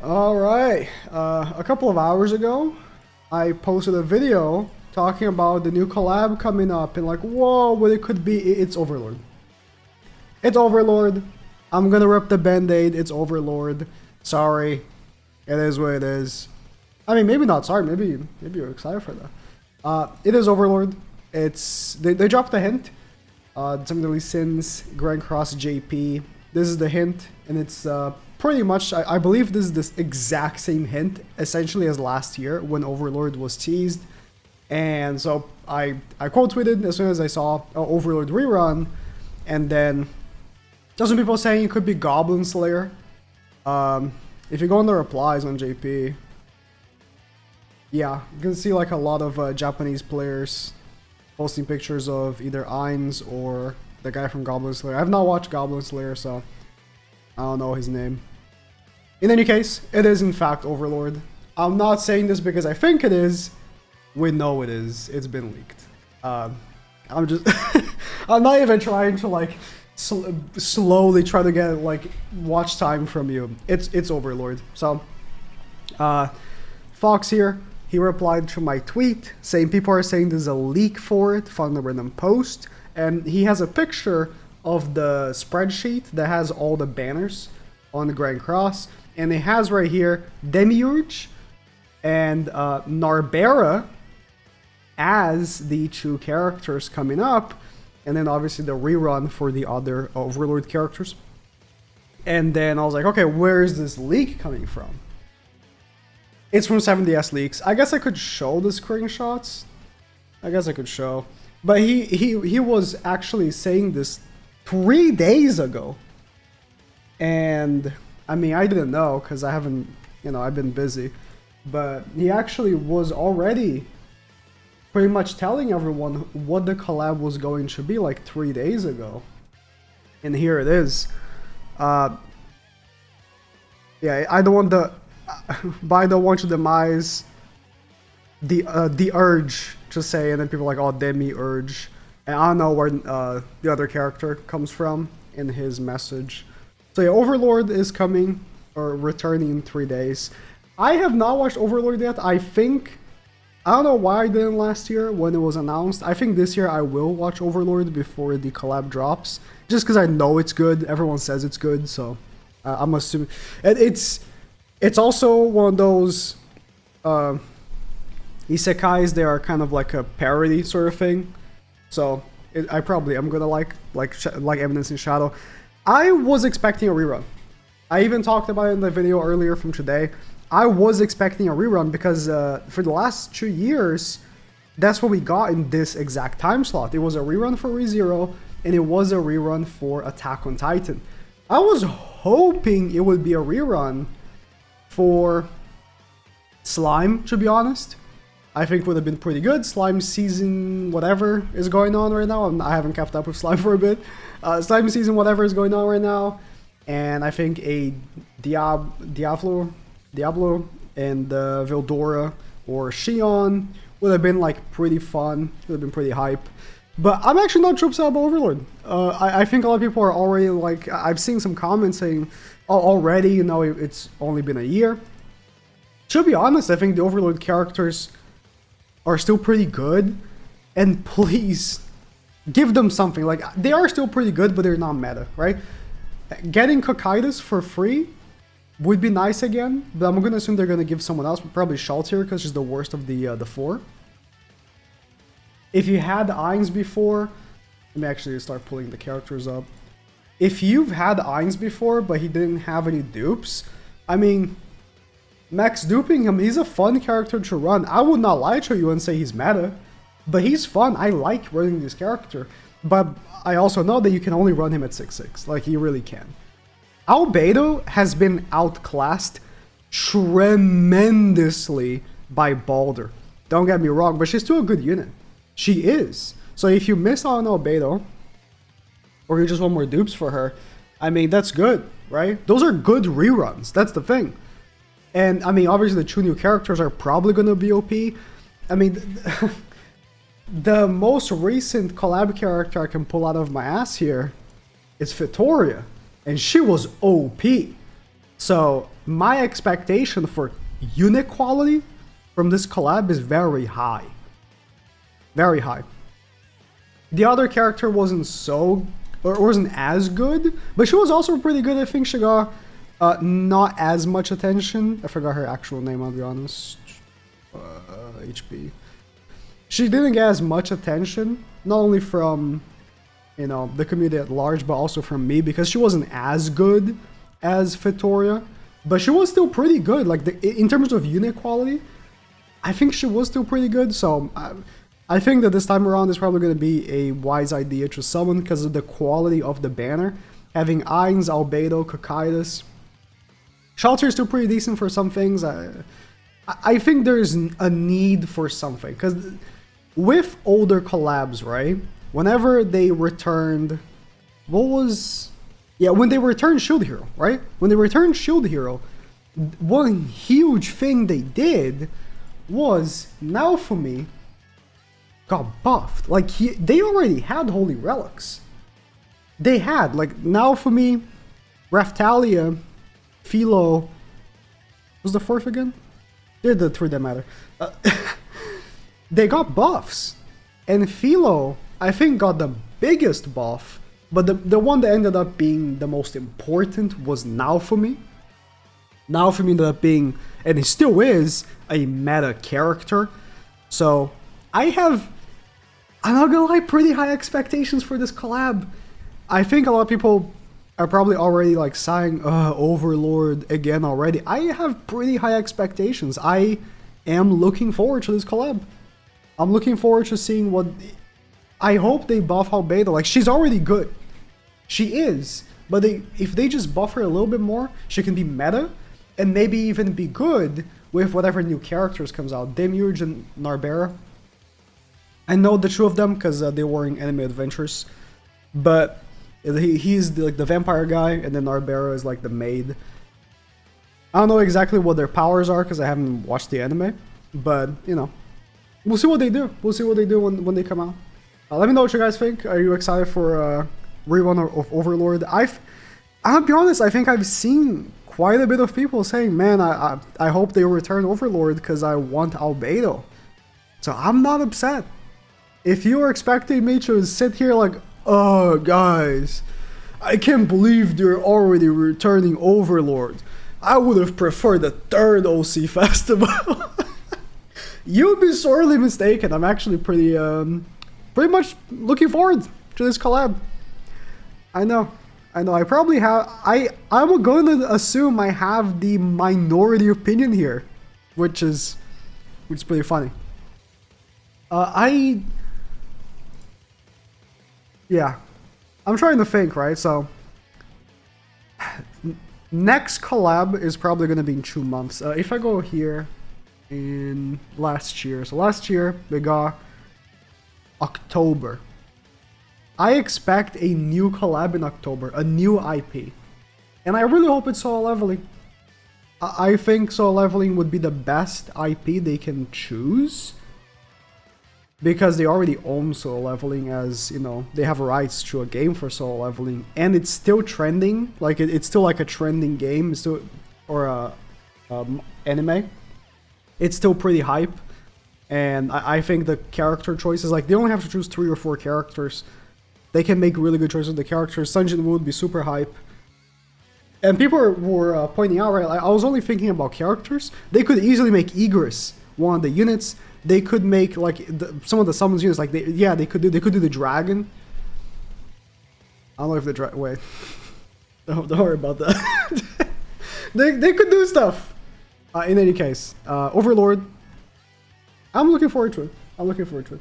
All right. A couple of hours ago, I posted a video talking about the new collab coming up and like, whoa, what it could be. It's Overlord. It's Overlord. I'm gonna rip the band-aid. It's Overlord. Sorry. It is what it is. I mean, maybe not sorry. Maybe you're excited for that. It is Overlord. They dropped a hint. Definitely since Grand Cross JP. This is the hint, and it's pretty much, I believe this is this exact same hint, essentially as last year when Overlord was teased. And so I quote tweeted as soon as I saw Overlord rerun, and then there's some people saying it could be Goblin Slayer. If you go on the replies on JP, yeah, you can see like a lot of Japanese players posting pictures of either Ainz or the guy from Goblin Slayer. I've not watched Goblin Slayer, so I don't know his name. In any case, it is in fact Overlord. I'm not saying this because I think it is. We know it is. It's been leaked. I'm just... I'm not even trying to like slowly try to get like watch time from you. It's Overlord. So, Fox here. He replied to my tweet saying people are saying there's a leak for it, found a random post, and he has a picture of the spreadsheet that has all the banners on the Grand Cross, and it has right here Demiurge and Narbera as the two characters coming up, and then obviously the rerun for the other Overlord characters. And then I was like, okay, where is this leak coming from? It's from 70S Leaks. I guess I could show the screenshots. I guess I could show. But he was actually saying this 3 days ago. And, I mean, I didn't know because I haven't, I've been busy. But he actually was already pretty much telling everyone what the collab was going to be like 3 days ago. And here it is. Yeah, I don't want the... But I don't want to demise the urge to say, and then people are like, oh, Demi-urge. And I don't know where the other character comes from in his message. So yeah, Overlord is coming, or returning in 3 days. I have not watched Overlord yet. I don't know why I didn't last year when it was announced. I think this year I will watch Overlord before the collab drops. Just because I know it's good. Everyone says it's good, so I'm assuming. It's also one of those isekais. They are kind of like a parody sort of thing. So I'm gonna like Evidence in Shadow. I was expecting a rerun. I even talked about it in the video earlier from today. I was expecting a rerun because for the last 2 years, that's what we got in this exact time slot. It was a rerun for ReZero, and it was a rerun for Attack on Titan. I was hoping it would be a rerun for Slime, to be honest. I think would have been pretty good. Slime season whatever is going on right now. I haven't kept up with Slime for a bit. Slime season whatever is going on right now. And I think a Diablo and Vildora or Shion would have been like pretty fun. Would have been pretty hype. But I'm actually not too upset about Overlord. I think a lot of people are already like, I've seen some comments saying, oh, already, it's only been a year. To be honest, I think the Overlord characters are still pretty good. And please, give them something. Like, they are still pretty good, but they're not meta, right? Getting Cocytus for free would be nice again, but I'm going to assume they're going to give someone else, probably Shaltir, because she's the worst of the four. If you had Ainz before, let me actually start pulling the characters up. If you've had Ainz before, but he didn't have any dupes, I mean, Max duping him, he's a fun character to run. I would not lie to you and say he's meta, but he's fun. I like running this character, but I also know that you can only run him at 6/6. Like, you really can. Albedo has been outclassed tremendously by Balder. Don't get me wrong, but she's still a good unit. She is. So if you miss out on Albedo, or you just want more dupes for her, I mean, that's good, right? Those are good reruns. That's the thing. And, I mean, obviously the two new characters are probably going to be OP. I mean, the most recent collab character I can pull out of my ass here is Vittoria. And she was OP. So my expectation for unit quality from this collab is very high. Very high. The other character wasn't as good, but she was also pretty good. I think she got not as much attention. I forgot her actual name, I'll be honest. HP. She didn't get as much attention, not only from, you know, the community at large, but also from me, because she wasn't as good as Victoria, but she was still pretty good. Like, in terms of unit quality, I think she was still pretty good. So I think that this time around is probably going to be a wise idea to summon because of the quality of the banner. Having Ainz, Albedo, Cocytus. Shelter is still pretty decent for some things. I think there's a need for something, because with older collabs, right? Whenever they returned, when they returned Shield Hero, right? When they returned Shield Hero, one huge thing they did was Naofumi got buffed. Like, they already had Holy Relics. They had, like, Naofumi, Raphtalia, Philo. Was the fourth again? They're the three that matter. They got buffs. And Philo, I think, got the biggest buff. But the one that ended up being the most important was Naofumi. Naofumi ended up being, and it still is, a meta character. So, I'm not gonna lie, pretty high expectations for this collab. I think a lot of people are probably already like sighing, Overlord again already. I have pretty high expectations. I am looking forward to this collab. I'm looking forward to seeing what... I hope they buff Albedo. Like, she's already good. She is. But if they just buff her a little bit more, she can be meta, and maybe even be good with whatever new characters comes out. Demiurge and Narbera. I know the two of them because they were in Anime Adventures. But he's like the vampire guy, and then Narbera is like the maid. I don't know exactly what their powers are because I haven't watched the anime. But, you know, we'll see what they do. We'll see what they do when they come out. Let me know what you guys think. Are you excited for rerun of Overlord? I'll be honest, I think I've seen quite a bit of people saying, man, I hope they return Overlord because I want Albedo. So I'm not upset. If you were expecting me to sit here like, oh, guys, I can't believe they're already returning Overlord. I would have preferred the third OC festival. You'd be sorely mistaken. I'm actually pretty much looking forward to this collab. I know. I probably have... I'm going to assume I have the minority opinion here, which is pretty funny. Yeah. I'm trying to think, right? So, next collab is probably going to be in 2 months. If I go here in last year. So last year, we got October. I expect a new collab in October, a new IP. And I really hope it's Soul Leveling. I think Soul Leveling would be the best IP they can choose. Because they already own Soul Leveling, as, you know, they have rights to a game for Soul Leveling. And it's still trending. Like, it's still like a trending game. It's still, or anime. It's still pretty hype. And I think the character choices, like, they only have to choose 3 or 4 characters. They can make really good choices with the characters. Sunjin Woo would be super hype. And people were pointing out, right, I was only thinking about characters. They could easily make Igris one of the units. They could make, like, some of the summons units, like, they could do the dragon. I don't know if the dragon... Wait. Don't worry about that. they could do stuff. In any case, Overlord, I'm looking forward to it.